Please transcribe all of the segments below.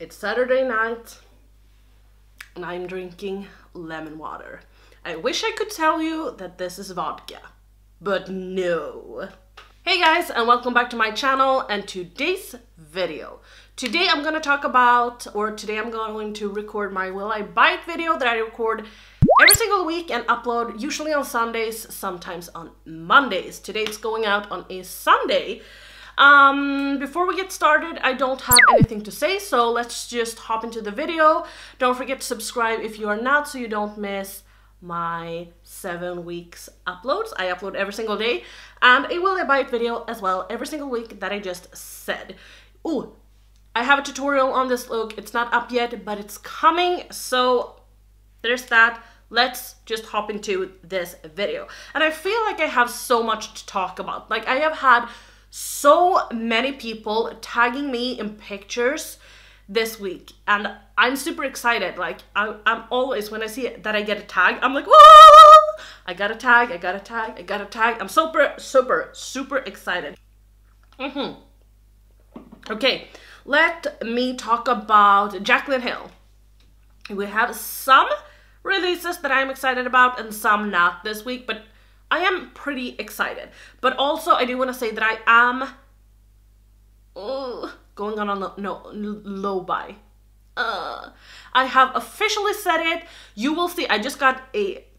It's Saturday night and I'm drinking lemon water. I wish I could tell you that this is vodka, but no. Hey guys, and welcome back to my channel and today's video. Today I'm going to record my Will I Buy It video that I record every single week and upload usually on Sundays, sometimes on Mondays. Today it's going out on a Sunday. Before we get started, I don't have anything to say, so let's just hop into the video. Don't forget to subscribe if you are not, so you don't miss my 7 weeks uploads. I upload every single day, and a Will I Buy It video as well every single week that I just said. Ooh, I have a tutorial on this look. It's not up yet, but it's coming, so there's that. Let's just hop into this video. And I feel like I have so much to talk about. Like, I have had so many people tagging me in pictures this week, and I'm super excited. Like, I'm always, when I see that I get a tag, I'm like, whoa! I got a tag, I got a tag, I got a tag. I'm super excited. Okay, let me talk about Jaclyn Hill. We have some releases that I'm excited about and some not this week, but I am pretty excited. But also, I do want to say that I am going on a low buy. I have officially said it. You will see. I just got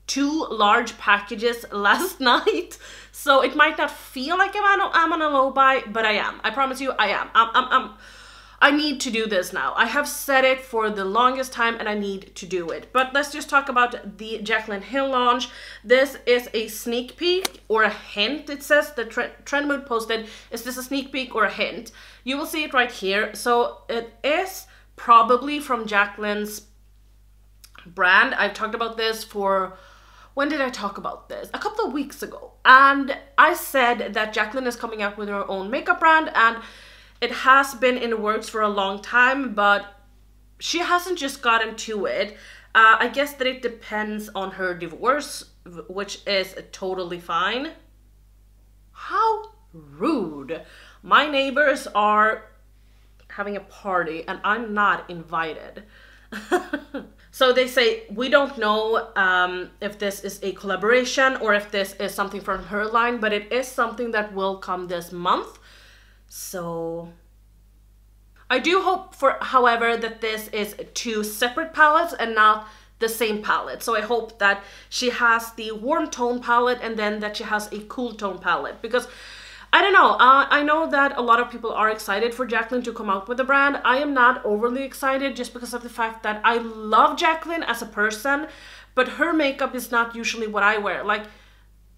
2 large packages last night, so it might not feel like I'm on a low buy, but I am. I promise you, I am. I need to do this now. I have said it for the longest time and I need to do it. But let's just talk about the Jaclyn Hill launch. This is a sneak peek or a hint. It says the Trend Mood posted, is this a sneak peek or a hint? You will see it right here. So it is probably from Jaclyn's brand. I've talked about this for, when did I talk about this? A couple of weeks ago. And I said that Jaclyn is coming out with her own makeup brand, and it has been in the works for a long time, but she hasn't just gotten to it. I guess that it depends on her divorce, which is totally fine. How rude. My neighbors are having a party and I'm not invited. So they say, we don't know if this is a collaboration or if this is something from her line, but it is something that will come this month. So I do hope, however, that this is 2 separate palettes and not the same palette. So I hope that she has the warm tone palette and then that she has a cool tone palette, because I don't know, I know that a lot of people are excited for Jaclyn to come out with a brand. I am not overly excited just because of the fact that I love Jaclyn as a person, but her makeup is not usually what I wear. Like,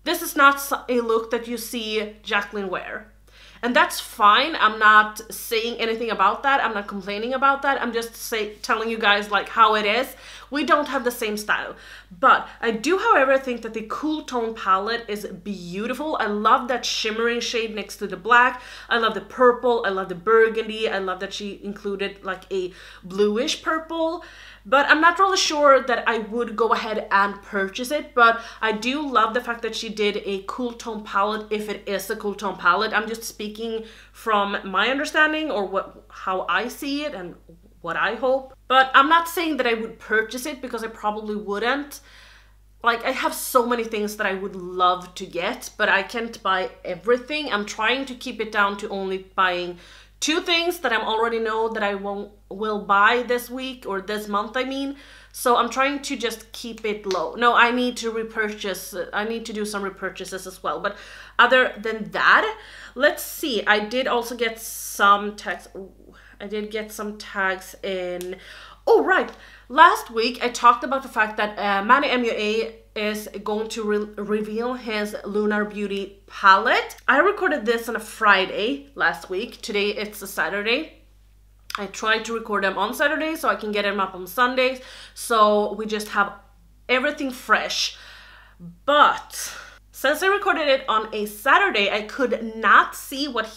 this is not a look that you see Jaclyn wear. And that's fine. I'm not saying anything about that. I'm not complaining about that. I'm just telling you guys like how it is. We don't have the same style. But I do, however, think that the cool tone palette is beautiful. I love that shimmering shade next to the black. I love the purple. I love the burgundy. I love that she included like a bluish purple. But I'm not really sure that I would go ahead and purchase it. But I do love the fact that she did a cool tone palette, if it is a cool tone palette. I'm just speaking from my understanding or how I see it and what I hope. But I'm not saying that I would purchase it, because I probably wouldn't. Like, I have so many things that I would love to get, but I can't buy everything. I'm trying to keep it down to only buying 2 things that I already know that I will buy this week or this month, I mean. So I'm trying to just keep it low. No, I need to repurchase. I need to do some repurchases as well. But other than that, let's see. I did also get some tags. I did get some tags in. Oh, right. Last week, I talked about the fact that Manny MUA is going to reveal his Lunar Beauty palette. I recorded this on a Friday last week. Today, it's a Saturday. I tried to record them on Saturday so I can get them up on Sundays. So we just have everything fresh. But since I recorded it on a Saturday, I could not see what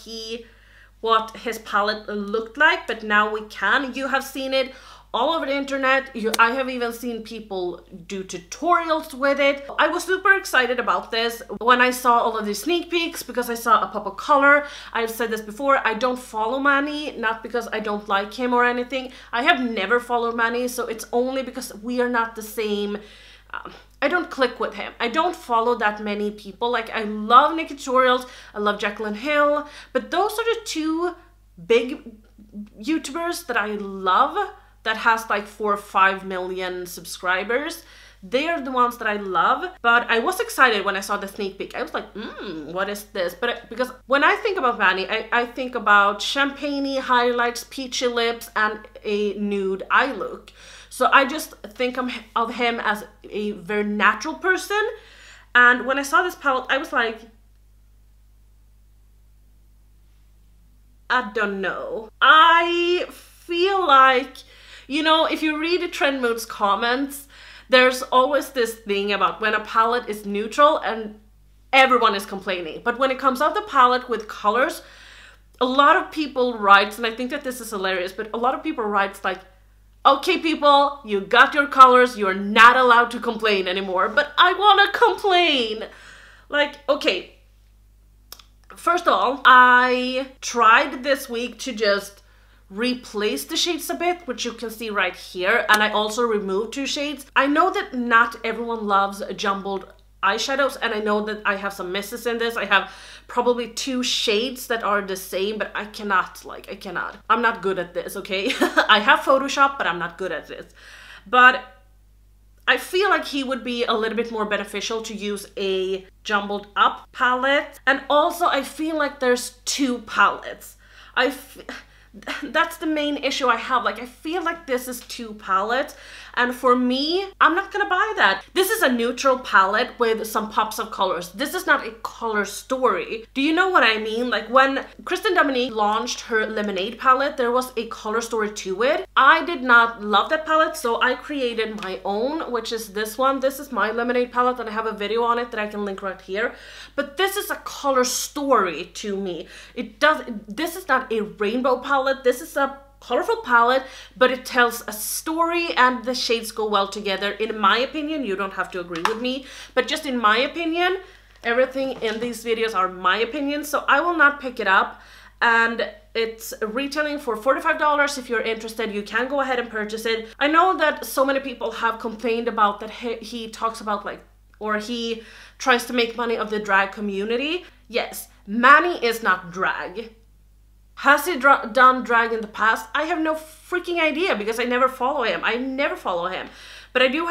his palette looked like, but now we can. You have seen it all over the internet. I have even seen people do tutorials with it. I was super excited about this when I saw all of the sneak peeks because I saw a pop of color. I've said this before, I don't follow Manny, not because I don't like him or anything. I have never followed Manny, so it's only because we are not the same. I don't click with him. I don't follow that many people. Like, I love Nikki tutorials, I love Jaclyn Hill, but those are the two big YouTubers that I love that has like 4 or 5 million subscribers. They are the ones that I love, but I was excited when I saw the sneak peek. I was like, what is this? But because when I think about Manny, I think about champagne highlights, peachy lips, and a nude eye look. So I just think of him as a very natural person. And when I saw this palette, I was like, I don't know. I feel like, you know, if you read the Trend Moods comments, there's always this thing about when a palette is neutral and everyone is complaining. But when it comes out the palette with colors, a lot of people write, and I think that this is hilarious, but a lot of people write like, okay people, you got your colors, you're not allowed to complain anymore. But I want to complain. Like, okay. First of all, I tried this week to just replace the shades a bit, which you can see right here, and I also removed 2 shades. I know that not everyone loves jumbled eyeshadows, and I know that I have some misses in this. I have probably 2 shades that are the same, but I cannot. I'm not good at this, okay? I have Photoshop, but I'm not good at this. But I feel like he would be a little bit more beneficial to use a jumbled up palette. And also I feel like there's 2 palettes. That's the main issue I have. Like, I feel like this is 2 palettes, and for me, I'm not gonna buy that. This is a neutral palette with some pops of colors. This is not a color story. Do you know what I mean? Like, when Kristen Dominique launched her Lemonade palette, there was a color story to it. I did not love that palette, so I created my own, which is this one. This is my Lemonade palette, and I have a video on it that I can link right here. But this is a color story to me. This is not a rainbow palette. This is a colorful palette, but it tells a story and the shades go well together. In my opinion, you don't have to agree with me, but just in my opinion, everything in these videos are my opinion, so I will not pick it up. And it's retailing for $45. If you're interested, you can go ahead and purchase it. I know that so many people have complained about that he talks about like, or he tries to make money of the drag community. Yes, Manny is not drag. Has he done drag in the past? I have no freaking idea because I never follow him. But I do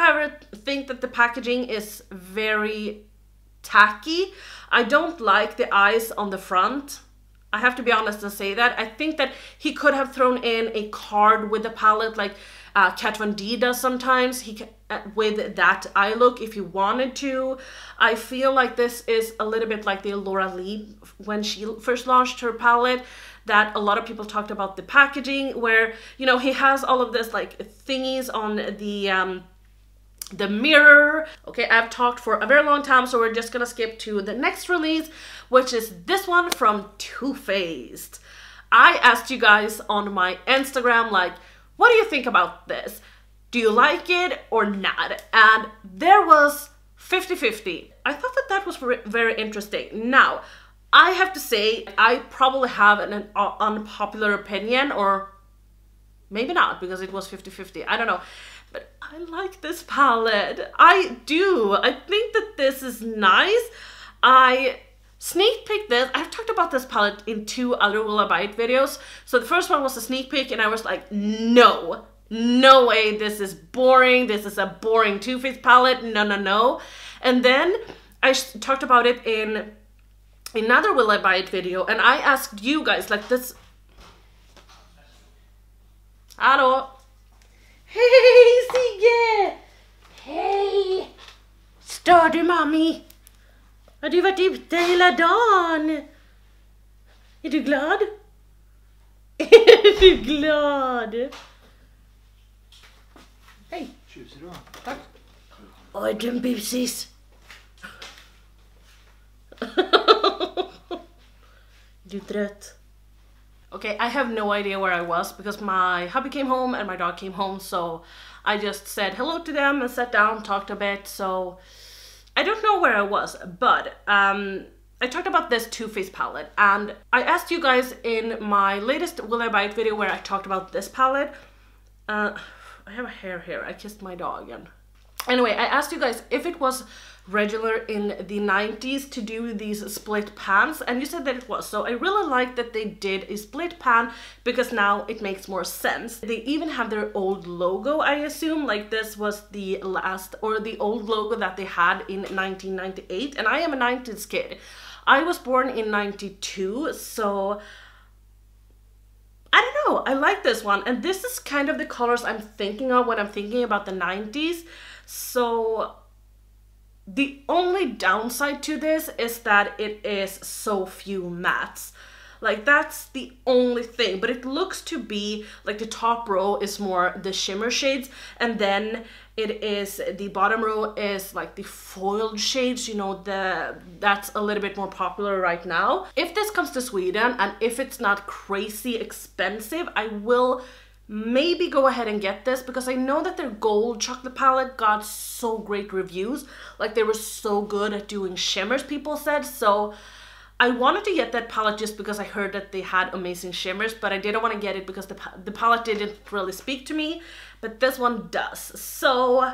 think that the packaging is very tacky. I don't like the eyes on the front. I have to be honest and say that. I think that he could have thrown in a card with the palette like Kat Von D does sometimes. He can, with that eye look if he wanted to. I feel like this is a little bit like the Laura Lee when she first launched her palette, that a lot of people talked about the packaging where, you know, he has all of this like thingies on the mirror. Okay, I've talked for a very long time, so we're just gonna skip to the next release, which is this one from Too Faced. I asked you guys on my Instagram, like, what do you think about this? Do you like it or not? And there was 50-50. I thought that that was very interesting. Now, I have to say, I probably have an unpopular opinion, or maybe not, because it was 50-50. I don't know. But I like this palette. I do. I think that this is nice. I sneak peeked this. I've talked about this palette in 2 other Will I Buy It videos. So the first one was a sneak peek, and I was like, no way, this is boring. This is a boring Too Faced palette. No. And then I talked about it in another Will I Buy It video, and I asked you guys like this. Hallå? Hej Sigge! Hej! Stör du mami? Har du varit ute hela dagen? Är du glad? Är du glad? Hej! Tjusig då. Tack. Oj, du busis. Du trött? Okay, I have no idea where I was because my hubby came home and my dog came home, so I just said hello to them and sat down, talked a bit, so I don't know where I was, but I talked about this Too Faced palette, and I asked you guys in my latest Will I Buy It video where I talked about this palette. I have a hair here, I kissed my dog, and anyway, I asked you guys if it was regular in the 90s to do these split pans, and you said that it was. So I really like that they did a split pan because now it makes more sense. They even have their old logo, I assume, like this was the last or the old logo that they had in 1998, and I am a 90s kid. I was born in 92, so I don't know, I like this one, and this is kind of the colors I'm thinking of when I'm thinking about the 90s. So the only downside to this is that it is so few mattes. Like, that's the only thing, but it looks to be like the top row is more the shimmer shades, and then it is the bottom row is like the foiled shades, you know, that's a little bit more popular right now. If this comes to Sweden and if it's not crazy expensive, I will maybe go ahead and get this because I know that their gold chocolate palette got so great reviews. Like, they were so good at doing shimmers, people said. So I wanted to get that palette just because I heard that they had amazing shimmers, but I didn't want to get it because the palette didn't really speak to me, but this one does. So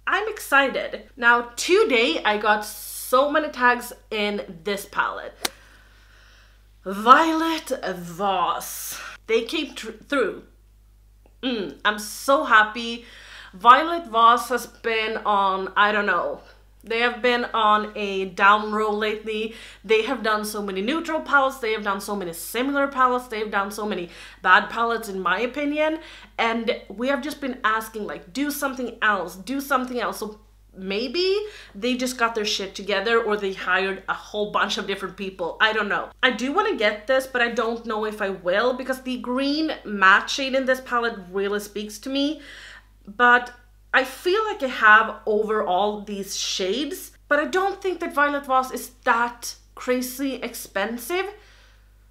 I'm excited. Now today I got so many tags in this palette. Violet Voss. They came through. I'm so happy. Violet Voss has been on, I don't know, they have been on a down roll lately. They have done so many neutral palettes, they have done so many similar palettes, they've done so many bad palettes in my opinion, and we have just been asking, like, do something else, do something else. So maybe they just got their shit together, or they hired a whole bunch of different people. I don't know. I do want to get this, but I don't know if I will because the green matte shade in this palette really speaks to me. But I feel like I have overall these shades, but I don't think that Violet Voss is that crazy expensive.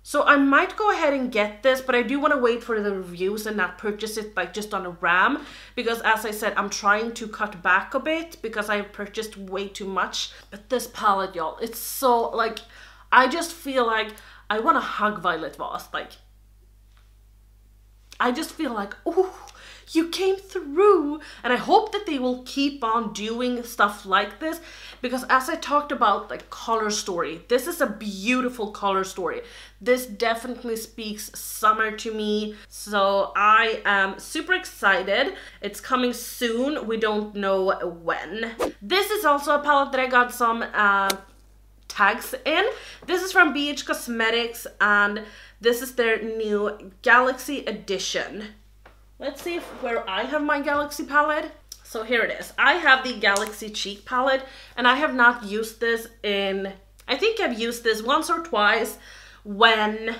So I might go ahead and get this, but I do want to wait for the reviews and not purchase it like just on a ram, because as I said, I'm trying to cut back a bit because I purchased way too much. But this palette, y'all, it's so, like, I just feel like I want to hug Violet Voss. Like, I just feel like, ooh, you came through, and I hope that they will keep on doing stuff like this, because as I talked about, like, color story, this is a beautiful color story. This definitely speaks summer to me, so I am super excited. It's coming soon, we don't know when. This is also a palette that I got some tags in. This is from BH Cosmetics, and this is their new Galaxy edition. Let's see where I have my Galaxy palette. So here it is. I have the Galaxy Cheek palette, and I have not used this in, I think I've used this once or twice when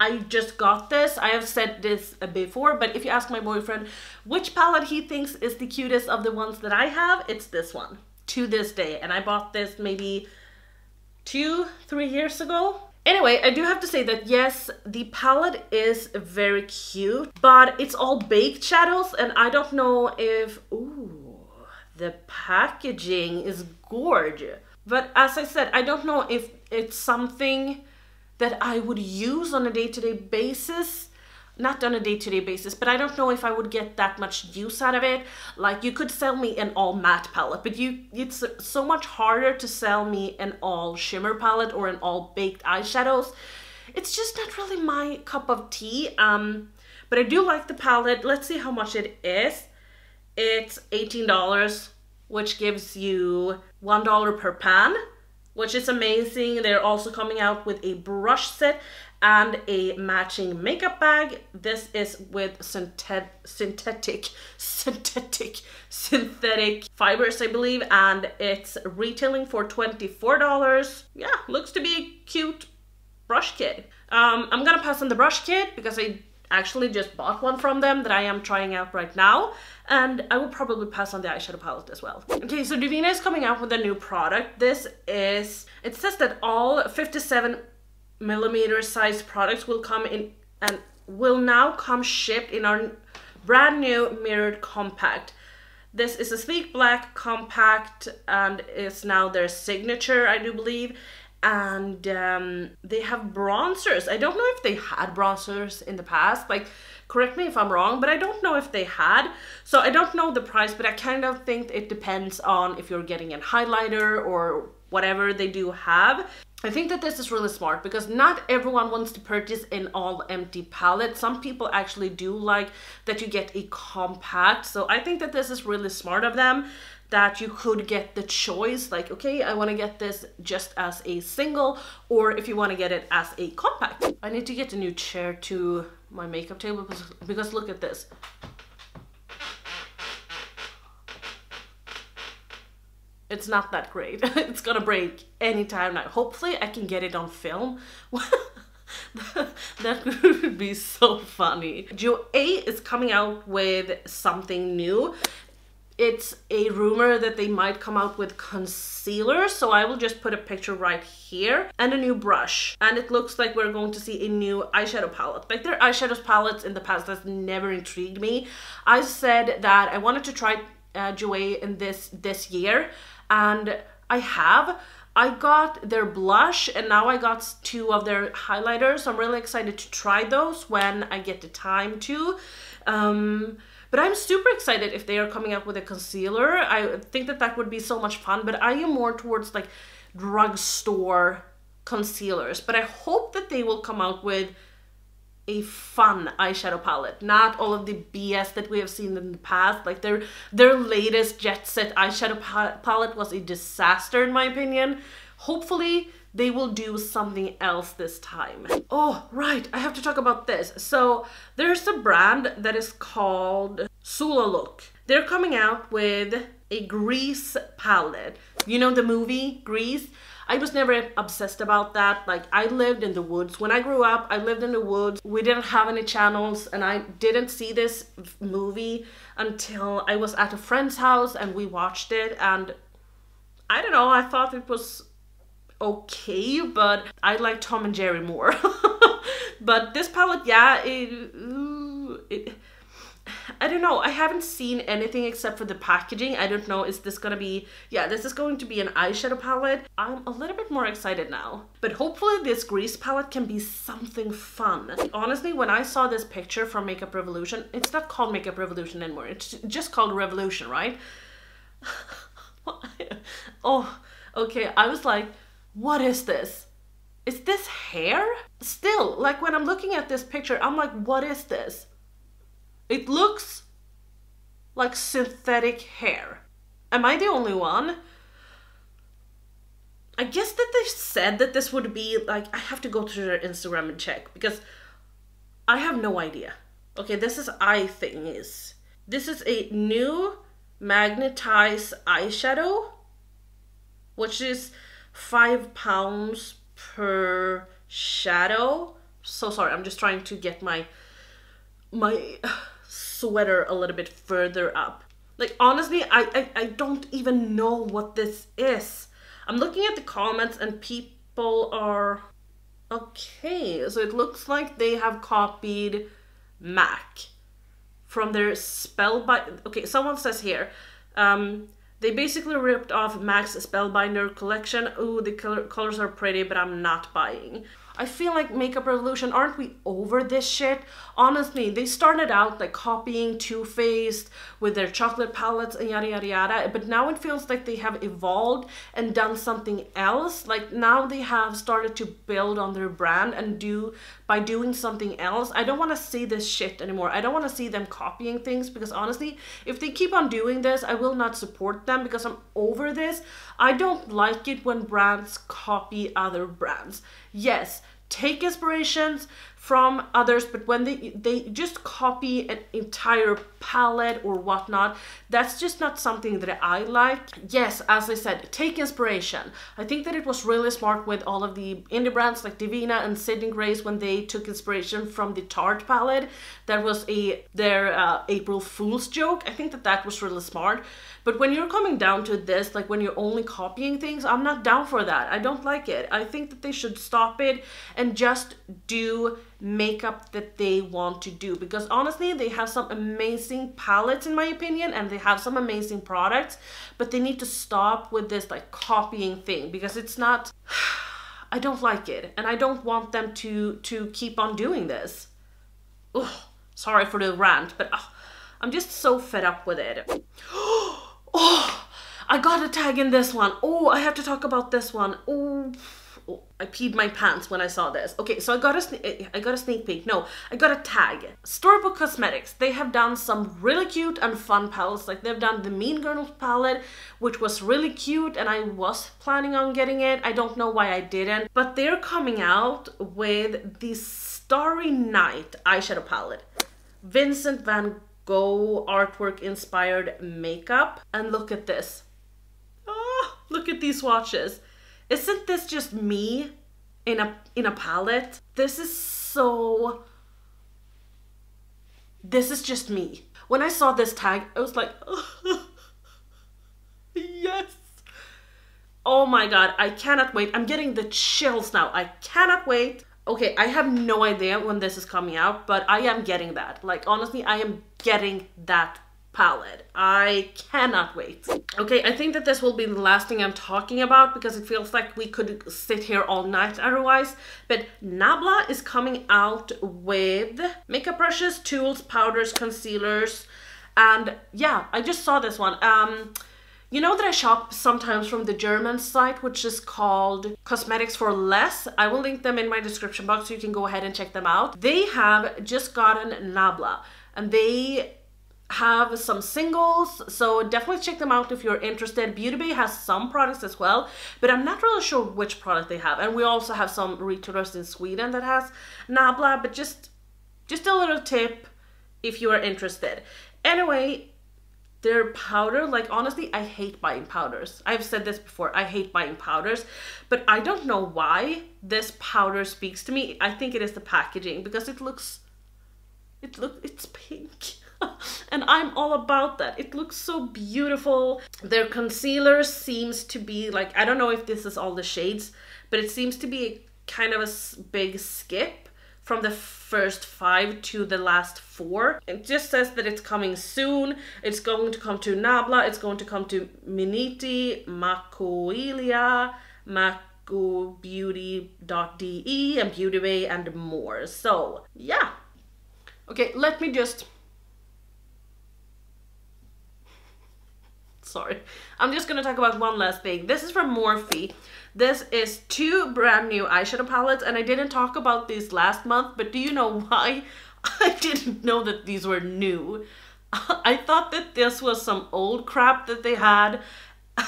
I just got this. I have said this before, but if you ask my boyfriend which palette he thinks is the cutest of the ones that I have, it's this one to this day. And I bought this maybe 2-3 years ago. Anyway, I do have to say that yes, the palette is very cute, but it's all baked shadows, and I don't know if, ooh, the packaging is gorgeous. But as I said, I don't know if it's something that I would use on a day-to-day basis. Not on a day-to-day basis, but I don't know if I would get that much use out of it. Like, you could sell me an all matte palette, but it's so much harder to sell me an all shimmer palette or an all baked eyeshadows. It's just not really my cup of tea. But I do like the palette. Let's see how much it is. It's $18, which gives you $1 per pan, which is amazing. They're also coming out with a brush set and a matching makeup bag. This is with synthetic fibers, I believe, and it's retailing for $24. Yeah, looks to be a cute brush kit. I'm gonna pass on the brush kit because I actually just bought one from them that I am trying out right now, and I will probably pass on the eyeshadow palette as well. Okay, so Davina is coming out with a new product. This is, it says that all 57 millimeter size products will come in and will now come shipped in our brand new mirrored compact. This is a sleek black compact and is now their signature, I do believe. And they have bronzers. I don't know if they had bronzers in the past. Like, correct me if I'm wrong, but I don't know if they had. So I don't know the price, but I kind of think it depends on if you're getting a highlighter or whatever they do have. I think that this is really smart because not everyone wants to purchase an all empty palette. Some people actually do like that you get a compact. So I think that this is really smart of them, that you could get the choice, like, okay, I want to get this just as a single, or if you want to get it as a compact. I need to get a new chair to my makeup table because look at this. It's not that great. It's gonna break anytime now. Hopefully I can get it on film. That would be so funny. Jouer is coming out with something new. It's a rumor that they might come out with concealer, so I will just put a picture right here, and a new brush. And it looks like we're going to see a new eyeshadow palette. Like, their eyeshadow palettes in the past has never intrigued me. I said that I wanted to try Jouer in this year, and I have. I got their blush and now I got 2 of their highlighters. So I'm really excited to try those when I get the time to. But I'm super excited if they are coming out with a concealer. I think that that would be so much fun, but I am more towards like drugstore concealers. But I hope that they will come out with a fun eyeshadow palette, not all of the BS that we have seen in the past. Like their latest Jet Set eyeshadow palette was a disaster in my opinion. Hopefully they will do something else this time. Oh, right, I have to talk about this. So there's a brand that is called Solalook. They're coming out with a Grease palette. You know the movie Grease? I was never obsessed about that. Like, I lived in the woods. When I grew up, I lived in the woods. We didn't have any channels and I didn't see this movie until I was at a friend's house and we watched it, and I don't know, I thought it was okay, but I like Tom and Jerry more. But this palette, yeah, I don't know, I haven't seen anything except for the packaging. I don't know, is this gonna be, yeah, this is going to be an eyeshadow palette. I'm a little bit more excited now. But hopefully this Grease palette can be something fun. Honestly, when I saw this picture from Makeup Revolution, it's not called Makeup Revolution anymore, it's just called Revolution, right? Oh, okay, I was like, what is this? Is this hair? Still, like when I'm looking at this picture, I'm like, what is this? It looks like synthetic hair. Am I the only one? I guess that they said that this would be like, I have to go to their Instagram and check because I have no idea. Okay, this is This is a new magnetized eyeshadow, which is £5 per shadow. So sorry, I'm just trying to get my sweater a little bit further up. Like, honestly, I don't even know what this is. I'm looking at the comments and people are okay. So it looks like they have copied MAC from their Spellbinder. Okay, someone says here, they basically ripped off MAC's Spellbinder collection. Ooh, the colors are pretty, but I'm not buying. I feel like Makeup Revolution, aren't we over this shit? Honestly, they started out like copying Too Faced with their chocolate palettes and yada yada yada, but now it feels like they have evolved and done something else. Like now they have started to build on their brand and by doing something else. I don't want to see this shit anymore. I don't want to see them copying things because honestly, if they keep on doing this, I will not support them because I'm over this. I don't like it when brands copy other brands. Yes, take inspirations from others, but when they just copy an entire palette or whatnot, that's just not something that I like. Yes, as I said, take inspiration. I think that it was really smart with all of the indie brands like Davina and Sydney Grace when they took inspiration from the Tarte palette. That was their April Fool's joke. I think that that was really smart. But when you're coming down to this, like when you're only copying things, I'm not down for that. I don't like it. I think that they should stop it and just do makeup that they want to do, because honestly they have some amazing palettes in my opinion, and they have some amazing products, but they need to stop with this like copying thing, because it's not I don't like it, and I don't want them to keep on doing this. Ugh, sorry for the rant, but I'm just so fed up with it. Oh, I got a tag in this one. Oh, I have to talk about this one. Oh, I peed my pants when I saw this. Okay, so I got a sneak peek. No, I got a tag. Storable Cosmetics. They have done some really cute and fun palettes. Like they've done the Mean Girls palette, which was really cute, and I was planning on getting it. I don't know why I didn't, but they're coming out with the Starry Night eyeshadow palette. Vincent van Gogh artwork inspired makeup, and look at this. Oh, look at these swatches. Isn't this just me in a palette? This is just me. When I saw this tag, I was like, oh, yes. Oh my god, I cannot wait. I'm getting the chills now. I cannot wait. Okay, I have no idea when this is coming out, but I am getting that. Like, honestly, I am getting that palette. I cannot wait. Okay, I think that this will be the last thing I'm talking about, because it feels like we could sit here all night otherwise. But NobLab is coming out with makeup brushes, tools, powders, concealers, and yeah, I just saw this one. You know that I shop sometimes from the German site, which is called Cosmetics for Less. I will link them in my description box so you can go ahead and check them out. They have just gotten NobLab, and they have some singles, so definitely check them out if you're interested. Beauty Bay has some products as well, but I'm not really sure which product they have. And we also have some retailers in Sweden that has NobLab, but just a little tip if you are interested. Anyway, their powder, like honestly, I hate buying powders. I've said this before, I hate buying powders, but I don't know why this powder speaks to me. I think it is the packaging, because it's pink. And I'm all about that. It looks so beautiful. Their concealer seems to be like, I don't know if this is all the shades, but it seems to be kind of a big skip from the first 5 to the last 4. It just says that it's coming soon. It's going to come to NobLab, it's going to come to Miniti, Makoilia, MakoBeauty.de, and Beauty Bay, and more. So yeah. Okay, let me just... Sorry. I'm just gonna talk about one last thing. This is from Morphe. This is 2 brand new eyeshadow palettes, and I didn't talk about these last month, but do you know why? I didn't know that these were new. I thought that this was some old crap that they had,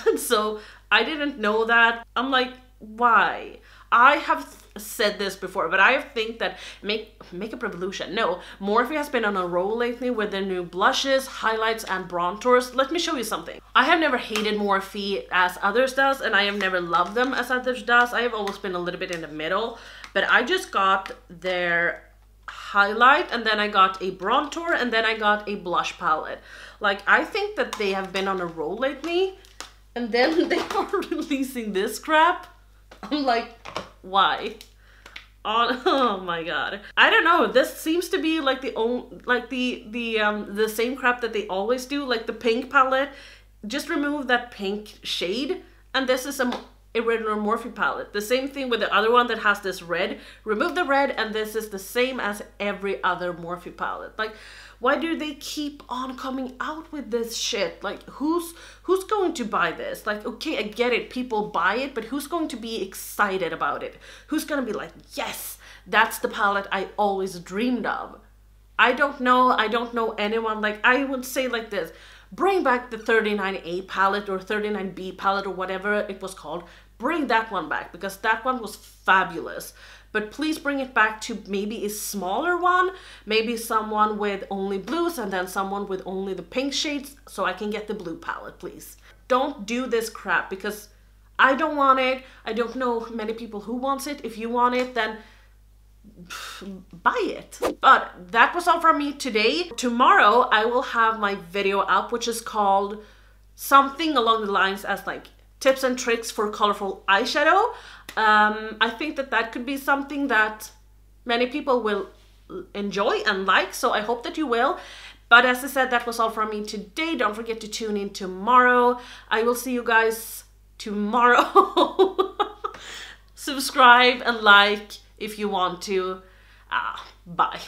and so I didn't know that. I'm like, why? I have said this before, but I think that Makeup Revolution, no, Morphe has been on a roll lately with their new blushes, highlights, and bronzers. Let me show you something. I have never hated Morphe as others does, and I have never loved them as others does. I have always been a little bit in the middle, but I just got their highlight, and then I got a bronzer, and then I got a blush palette. Like, I think that they have been on a roll lately, and then they are releasing this crap. I'm like, why? Oh my god. I don't know. This seems to be like the same crap that they always do. Like the pink palette, just remove that pink shade, and this is a regular Morphe palette. The same thing with the other one that has this red. Remove the red, and this is the same as every other Morphe palette. Like, why do they keep on coming out with this shit? Like, who's going to buy this? Like, okay, I get it, people buy it, but who's going to be excited about it? Who's gonna be like, yes, that's the palette I always dreamed of? I don't know anyone. Like, I would say like this, bring back the 39A palette or 39B palette or whatever it was called. Bring that one back, because that one was fabulous. but please bring it back to maybe a smaller one, maybe someone with only blues and then someone with only the pink shades, so I can get the blue palette, please. Don't do this crap because I don't want it. I don't know many people who wants it. If you want it, then buy it. But that was all from me today. Tomorrow I will have my video up, which is called something along the lines as like tips and tricks for colorful eyeshadow. I think that that could be something that many people will enjoy and like, so I hope that you will. But as I said, that was all from me today. Don't forget to tune in tomorrow. I will see you guys tomorrow. Subscribe and like if you want to. Bye.